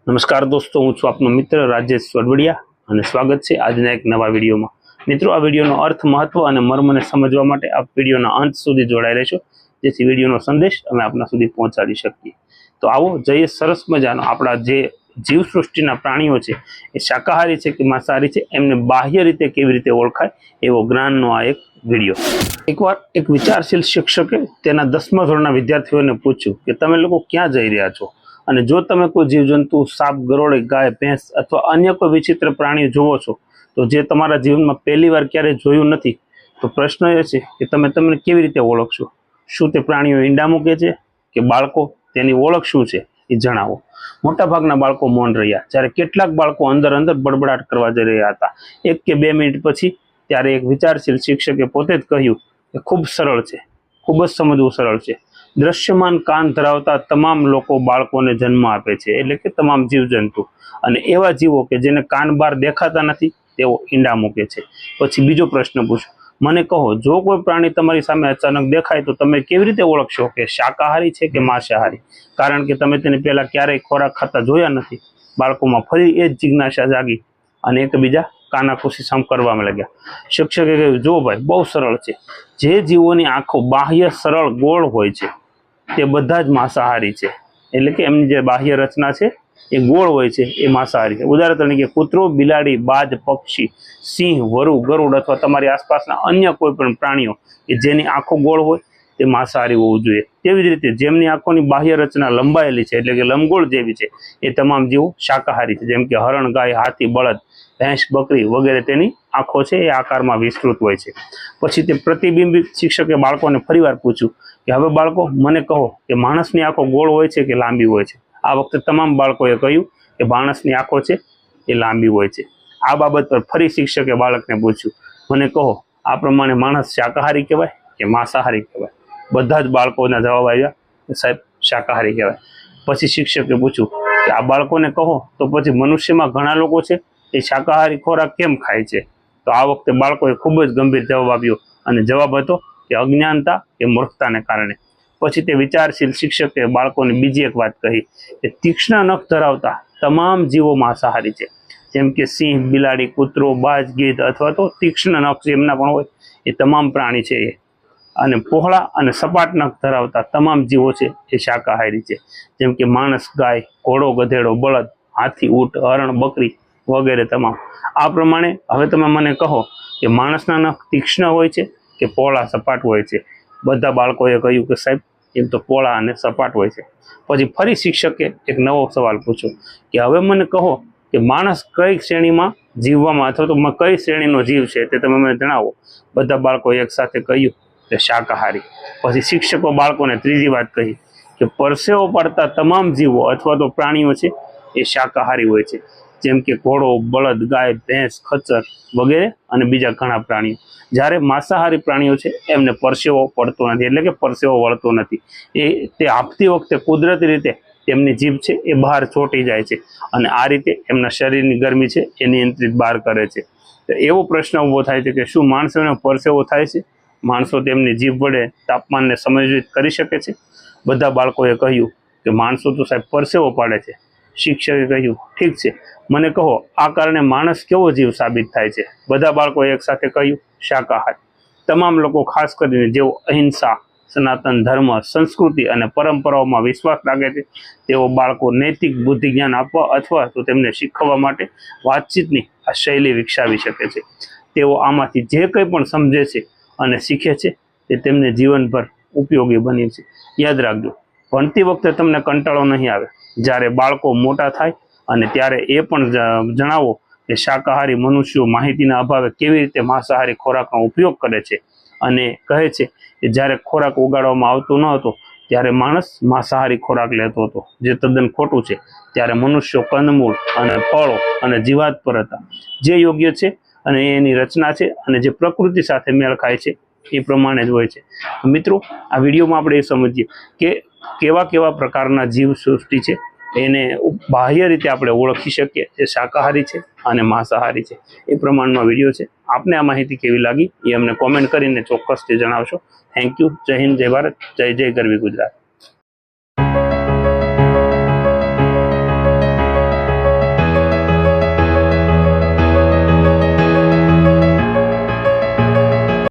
नमस्कार दोस्तों, हूँ छूं आपनो मित्र राजेश वडवडिया અને સ્વાગત છે આજના એક નવા વિડીયોમાં। મિત્રો, આ વિડીયોનો અર્થ, મહત્વ અને મર્મને સમજવા માટે આપ વિડીયોના અંત સુધી જોડાઈ રહેશો, જેથી વિડીયોનો સંદેશ અમે આપના સુધી પહોંચાડી શકીએ। તો આવો જઈએ સરસ મજાનો આપણા જે જીવસૃષ્ટિના પ્રાણીઓ છે એ શાકાહારી છે કે માંસાહારી છે એમને બાહ્ય રીતે કેવી રીતે ઓળખાય એવો જ્ઞાનનો આ એક વિડીયો। એકવાર એક વિચારશીલ શિક્ષકે તેના 10મા ધોરણના વિદ્યાર્થીઓને પૂછ્યું કે તમે લોકો ક્યાં જઈ રહ્યા છો, અને જો તમે કોઈ જીવજંતુ, સાપ, ગરોળી, ગાય, ભેંસ અથવા અન્ય કોઈ વિચિત્ર પ્રાણી જુઓ છો તો જે તમારા જીવનમાં પહેલી વાર ક્યારેય જોયું નથી, તો પ્રશ્ન એ છે કે તમે તેમને કેવી રીતે ઓળખશો? શું તે પ્રાણીઓ ઈંડા મૂકે છે કે બાળકો? તેની ઓળખ શું છે એ જણાવો। મોટાભાગના બાળકો મૌન રહ્યા, જ્યારે કેટલાક બાળકો અંદર બડબડાટ કરવા જઈ રહ્યા હતા। 1 કે 2 મિનિટ પછી ત્યારે એક વિચારશીલ શિક્ષકે પોતે જ કહ્યું કે ખૂબ સરળ છે, ખૂબ જ સમજવું સરળ છે। દ્રશ્યમાન કાન ધરાવતા તમામ લોકો બાળકોને જન્મ આપે છે, એટલે કે તમામ જીવજંતુ, અને એવા જીવો કે જેને કાન બહાર દેખાતા નથી તેઓ ઈંડા મૂકે છે। પછી બીજો પ્રશ્ન પૂછો, મને કહો, જો કોઈ પ્રાણી તમારી સામે અચાનક દેખાય તો તમે કેવી રીતે ઓળખશો કે શાકાહારી છે કે માંસાહારી? કારણ કે તમે તેને પહેલા ક્યારેય ખોરાક ખાતા જોયા નથી। બાળકોમાં ફરી એ જ જિજ્ઞાસા જાગી અને એકબીજા કાનાખુશી સમ કરવામાં લાગ્યા। શિક્ષકે કહ્યું, જો ભાઈ, બહુ સરળ છે। જે જીવોની આંખો બાહ્ય સરળ ગોળ હોય છે તે બધા જ માંસાહારી છે, એટલે કે એમની જે બાહ્ય રચના છે એ ગોળ હોય છે, એ માંસાહારી છે। ઉદાહરણ તરીકે કૂતરો, બિલાડી, બાજ, પક્ષી, સિંહ, વરુ, ગરુડ અથવા તમારી આસપાસના અન્ય કોઈ પણ પ્રાણીઓ કે જેની આંખો ગોળ હોય તે માંસાહારી હોવું જોઈએ। તેવી જ રીતે જેમની આંખોની બાહ્ય રચના લંબાયેલી છે, એટલે કે લંબગોળ જેવી છે, એ તમામ જીવો શાકાહારી છે। જેમ કે હરણ, ગાય, હાથી, બળદ, ભેંસ, બકરી વગેરે તેની આંખો છે એ આકારમાં વિસ્તૃત હોય છે। પછી તે પ્રતિબિંબિત શિક્ષકે બાળકોને ફરીવાર પૂછ્યું કે હવે બાળકો, મને કહો કે માણસની આંખો ગોળ હોય છે કે લાંબી હોય છે? આ વખતે તમામ બાળકોએ કહ્યું કે માણસની આંખો છે એ લાંબી હોય છે। આ બાબત પર ફરી શિક્ષકે બાળકને પૂછ્યું, મને કહો, આ પ્રમાણે માણસ શાકાહારી કહેવાય કે માંસાહારી કહેવાય? બધા જ બાળકોના જવાબ આવ્યા કે સાહેબ, શાકાહારી કહેવાય। પછી શિક્ષકે પૂછ્યું કે આ બાળકોને કહો તો પછી મનુષ્યમાં ઘણા લોકો છે એ શાકાહારી ખોરાક કેમ ખાય છે? તો આ વખતે બાળકોએ ખૂબ જ ગંભીર જવાબ આપ્યો, અને જવાબ હતો કે અજ્ઞાનતા કે મૂર્ખતાને કારણે। પછી તે વિચારશીલ શિક્ષકે બાળકોને બીજી એક વાત કહી કે તીક્ષ્ણ નખ ધરાવતા તમામ જીવો માંસાહારી છે। જેમ કે સિંહ, બિલાડી, કૂતરો, બાજ, ગીધ અથવા તો તીક્ષ્ણ નખ જેમના પણ હોય એ તમામ પ્રાણી છે એ। અને પહોળા અને સપાટ નખ ધરાવતા તમામ જીવો છે એ શાકાહારી છે। જેમ કે માણસ, ગાય, ઘોડો, ગધેડો, બળદ, હાથી, ઊંટ, હરણ, બકરી વગેરે તમામ। આ પ્રમાણે હવે તમે મને કહો કે માણસના નખ તીક્ષ્ણ હોય છે કે પહોળા સપાટ હોય છે? બધા બાળકોએ કહ્યું કે સાહેબ, એમ તો પહોળા અને સપાટ હોય છે। પછી ફરી શિક્ષકે એક નવો સવાલ પૂછ્યો કે હવે મને કહો કે માણસ કઈ શ્રેણીમાં જીવવામાં અથવા તો કઈ શ્રેણીનો જીવ છે તે તમે મને જણાવો। બધા બાળકોએ એક સાથે કહ્યું કે શાકાહારી। પછી શિક્ષકો બાળકોને ત્રીજી વાત કહી કે પરસેવો પાડતા તમામ જીવો અથવા તો પ્રાણીઓ છે એ શાકાહારી હોય છે। જેમ કે ઘોડો, બળદ, ગાય, ભેંસ, ખચ્ચર વગેરે અને બીજા ઘણા પ્રાણીઓ। જ્યારે માંસાહારી પ્રાણીઓ છે એમને પરસેવો પડતો નથી, એટલે કે પરસેવો વળતો નથી। તે આપતી વખતે કુદરતી રીતે તેમની જીભ છે એ બહાર ચોંટી જાય છે, અને આ રીતે એમના શરીરની ગરમી છે એ નિયંત્રિત બહાર કરે છે। તો એવો પ્રશ્ન ઊભો થાય છે કે શું માણસોને પરસેવો થાય છે? માણસો તેમની જીભ વડે તાપમાનને સમાયોજિત કરી શકે છે? બધા બાળકોએ કહ્યું કે માણસો તો સાહેબ પરસેવો પાડે છે। શિક્ષકે કહ્યું, ઠીક છે, મને કહો આ કારણે માણસ કેવો જીવ સાબિત થાય છે? બધા બાળકોએ એક સાથે કહ્યું શાકાહારી। તમામ લોકો, ખાસ કરીને જેઓ અહિંસા, સનાતન ધર્મ, સંસ્કૃતિ અને પરંપરાઓમાં વિશ્વાસ રાખે છે, તેઓ બાળકો નૈતિક બુદ્ધિ જ્ઞાન આપવા અથવા તો તેમને શીખવવા માટે વાતચીતની આ શૈલી વિકસાવી શકે છે। તેઓ આમાંથી જે કંઈ પણ સમજે છે અને શીખે છે તે તેમને જીવનભર ઉપયોગી બને છે। યાદ રાખજો, ભણતી વખતે તમને કંટાળો નહીં આવે। જ્યારે બાળકો મોટા થાય અને ત્યારે એ પણ જણાવો કે શાકાહારી મનુષ્યો માહિતીના અભાવે કેવી રીતે માંસાહારી ખોરાકનો ઉપયોગ કરે છે, અને કહે છે કે જ્યારે ખોરાક ઉગાડવામાં આવતો ન હતો ત્યારે માણસ માંસાહારી ખોરાક લેતો હતો, જે તદ્દન ખોટું છે। ત્યારે મનુષ્યો કંદમૂળ અને ફળો અને જીવાત પર હતા, જે યોગ્ય છે અને એની રચના છે અને જે પ્રકૃતિ સાથે મેળ ખાય છે એ પ્રમાણે જ હોય છે। મિત્રો, આ વિડીયોમાં આપણે એ સમજીએ કે કેવા કેવા પ્રકારના જીવ સૃષ્ટિ છે એને બાહ્ય રીતે આપણે ઓળખી શકીએ, જે શાકાહારી છે અને માંસાહારી છે। એ પ્રમાણનો વિડીયો છે। આપને આ માહિતી કેવી લાગી એ અમને કોમેન્ટ કરીને ચોક્કસથી જણાવશો। Thank you. જય હિન્દ, જય ભારત, જય જય ગરવી ગુજરાત।